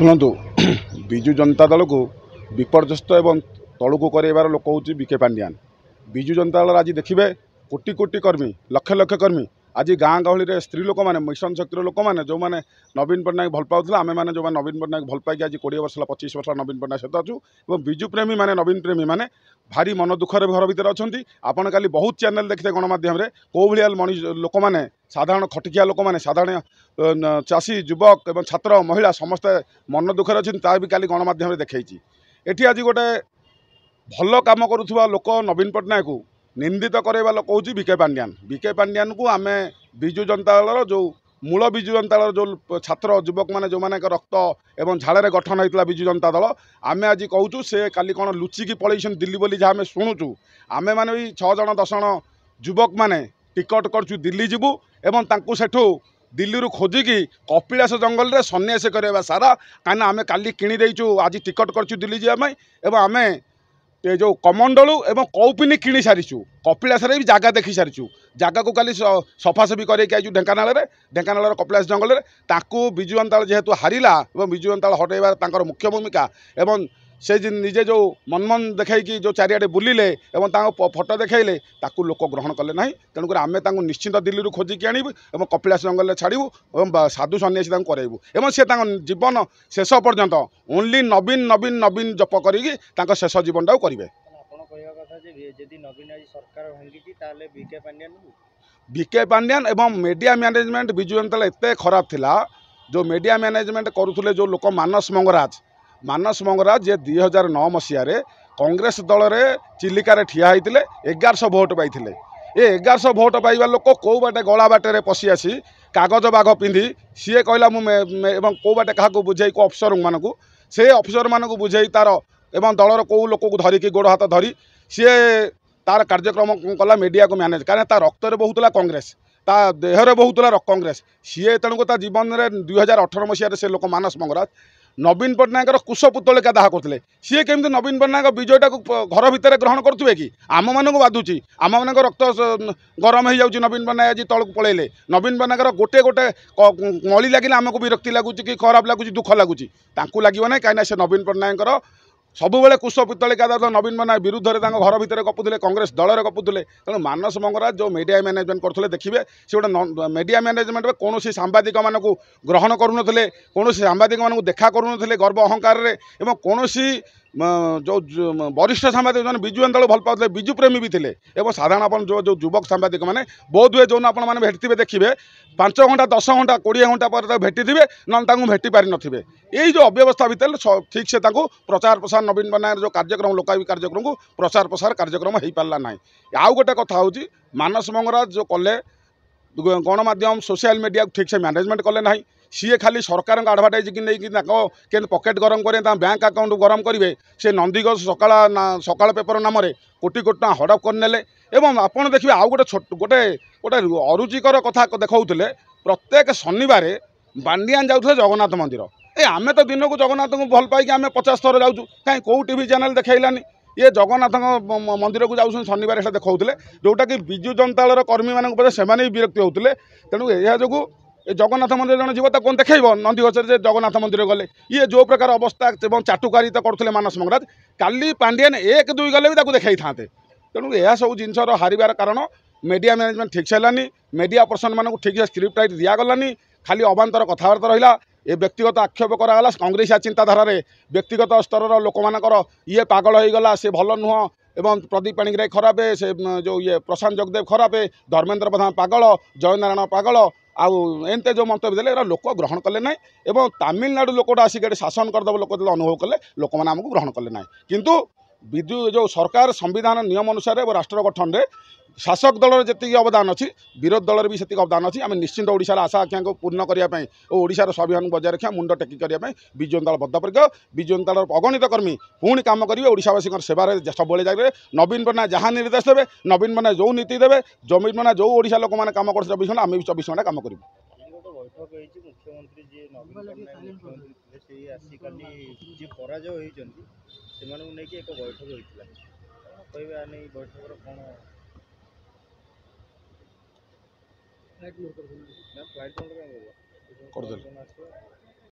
शुणु विजु जनता दल को विपर्यस्त एवं तलू कर लोक हूँ बीके पांड्यान। विजु जनता दल आज देखिए कोटी कोटी कर्मी लक्ष लक्ष कर्मी आज गाँ गहली स्त्री लोक मैंने मिशन शक्तिर लोक मैंने जो मैंने नवीन पट्टनायक भल पाला आम मैंने जो नवीन पट्टनायक भल पाई आज 20 वर्ष 25 वर्ष नवीन पट्टनायक सहित अच्छु और विजु प्रेमी मैंने नवीन प्रेमी मैंने भारी मन दुखर घर भितर अच्छा। आपड़ काली बहुत चैनल देखते गणमाध्यम कौ भाया मनीष लोक मैंने साधारण खटिकिया लोक मैंने साधारण चाषी युवक एवं छात्र महिला समस्ते मन दुखर अच्छी ता भी काली गणमाध्यम देखी एटी आज गोटे भल कम करुवा लोक नवीन पट्टनायक को निंदित करवा लोक हूँ बीके पांड्यान। बीके पांड्यान को आम विजु जनता दल जो मूल विजु जनता दल जो छात्र युवक मैंने जो मैंने रक्त एवं झाड़ गठन होता विजु जनता दल आम आज कहूँ से काली कौन लुचिकी पलैन दिल्ली बोली जहाँ आम शुणुचु आम मैंने भी 6 जन 10 जन युवक मैंने टिकट करचु दिल्ली जीवु एवं तांकु सेठू दिल्ली खोजिकी कपिलास जंगल में सन्यास करवा सारा कहीं आम काली किणीदेचु आज टिकट करचु दिल्ली जावाई एवं आम ये जो कमंडलू एवं कौपिनी किणी सारीचु कपिलास भी जगह देखी सारीचु जगह को काली सफासफी करके ढेंकानाल कपिलास जंगल में ताकू विजु जनता दल जेहेतु हारिला और विजु जनता दल हटेबार मुख्य भूमिका एवं से निजे जो मनमन देखी जो चारिआडे बुलिले एवं फोटो देखले ताकू लोक ग्रहण कले ना तेणुक आम निश्चिंत दिल्ली खोजिकी आणबू और कपिलास जंगल में छाड़ू और साधु सन्यासी कराइबू और सी जीवन शेष पर्यंत ओनली नवीन नवीन नवीन जप कर शेष जीवन टाक करेंगे। बीके पांड्यान एवं मीडिया मैनेजमेंट विजु जनता दल एत खराब थिला जो मीडिया मैनेजमेंट करुले जो लोक मानस मंगराज जे 2009 मसीह कांग्रेस दल में चिलिकार ठिया होते 1100 भोट पाई ये 1100 भोट पाइबा लोक कौ बाटे गला बाटे पशि आसी कागज बाघ पिंधि सी कहला एवं कौ बाटे क्या बुझे को अफसर मानू से अफसर मानू बुझे तार एवं दलर कौ लोक को धरिकी गोड़ हाथ धरी सी तार कार्यक्रम कला मीडिया को मैनेज कारण ता रक्त बहुला कांग्रेस ता देहरे बहुला कांग्रेस सी तेणुक ता जीवन में 2018 मसीह से लोक मानस मंगराज नवीन पट्टनायक कुश पुतलिका दाह करते सी केमी नवीन पट्टनायक विजयटा को घर भितर ग्रहण करुवे कि आम मानक बाधुची आम मान रक्त गरम हो जाऊँगी नवीन पट्टनायक आज तलक पलैले नवीन पट्टनायक गोटे गोटे मली लगे आमको विरक्ति लगुच कि खराब लगुच दुख लगुच लगे ना कहीं से नवीन पट्टनायक सबुबले कुश पितलिका नवीन पट्टनायक विरुद्ध में घर भितर गपुले कांग्रेस दल में गपुले तेणु मानस मंगराज जो मीडिया मैनेजमेंट करते देखिए सी गोटे मीडिया मैनेजमेंट में कौन सांबादिक मानक ग्रहण करुनथिले कौन सांबादिक मानक देखा करुनथिले गर्व अहंकार एवं कौन जो वरिष्ठ सांबादिक जो विजु जनता दल भल पाते विजु प्रेमी भी थे साधारण आप जो युवक सांबादिक मैंने बहुत हुए जो आपने भेटी देखिए 5 घंटा 10 घंटा 20 घंटा पर भेटी थे ना भेटी पारि नथिबे यही जो अव्यवस्था भितर ठीक से प्रचार प्रसार नवीन पट्टनायक जो कार्यक्रम लोकावी कार्यक्रम को प्रचार प्रसार कार्यक्रम हो पारा ना। आउ गोटे कथा हूँ मानस मंगराज जो कले गणमाध्यम सोशल मीडिया ठीक से मैनेजमेंट कले ना सी खाली सरकार आडभाटाइज की नहीं पकेट गरम करें बैंक अकाउंट गरम करेंगे से नंदीगज सकाल पेपर नाम कोटी कोटी टाँग हड़प करने एवं आपड़ देखिए आउ गोटे गोटे गोटे अरुचिकर कथा देखते प्रत्येक शनिवार बांडियान जाऊे जगन्नाथ मंदिर ए आमे तो दिन को जगन्नाथ को भल पाई आम 50 थर जाऊँ कहीं कौ टीवी चैनल देखलानी ये जगन्नाथ मंदिर को जाऊँ शनिवार से देखते जोटा कि विजु जनता दल कर्मी मानक से विरक्ति होते तेणु यह जो जगन्नाथ मंदिर जन जीव कौन देखेब नंदीघोष जगन्नाथ मंदिर गले ये जो प्रकार अवस्था चाटुकारिता करते मानस मंगराज काली पांड्यान 1 2 गले भी देखई था तेणु यह सब जिनसर हारिबार कारण मीडिया मैनेजमेंट ठीक से है मीडिया पर्सन मानक ठीक से स्क्रिप्ट राइट दिगलानी खाली अबांतर कथबार्ता रहा ये व्यक्तिगत आक्षेप कराला कांग्रेसिया चिंताधारा व्यक्तिगत स्तर लोक मानकर ये पागल हो गला से भल नुह एवं प्रदीप पाणिग्राही खराब से जो ये प्रशांत जगदेव खराब धर्मेंद्र प्रधान पागल जय नारायण पागल आउ एमते जो मंतव्य देले लोक ग्रहण कले ना एवं तमिलनाडु लोकटा आसिक शासन करदेव लोक अनुभव कले लोक मैंने आमको ग्रहण कले ना किंतु विद्यु जो सरकार संविधान नियम अनुसार राष्ट्र गठन में शासक दल जी अवदान अच्छी विरोधी दल भी से अवदान अच्छी आम निश्चिंत ओडिशार आशा आकांक्षा को पूर्ण करने और ओडिशार स्वाभिमान बजाय रखा मुंड टेकी करने विजु जनता दल बद्धपरिकर विजु जनता दल अगणित कर्मी पुणी काम करेंगे ओडिशावासी सेवार सब जाए नवीन पट्टनायक जहाँ निर्देश देवे नवीन पट्टनायक जो नीति देवे नवीन पट्टनायक जो ओडिशा लोक मैंने काम कर 24 घंटा आम भी 24 घंटा काम करूँ। मुख्यमंत्री जी नवीन पट्टनायक मुख्यमंत्री आसी जी पराजय होती एक बैठक होता कहे आने बैठक कौन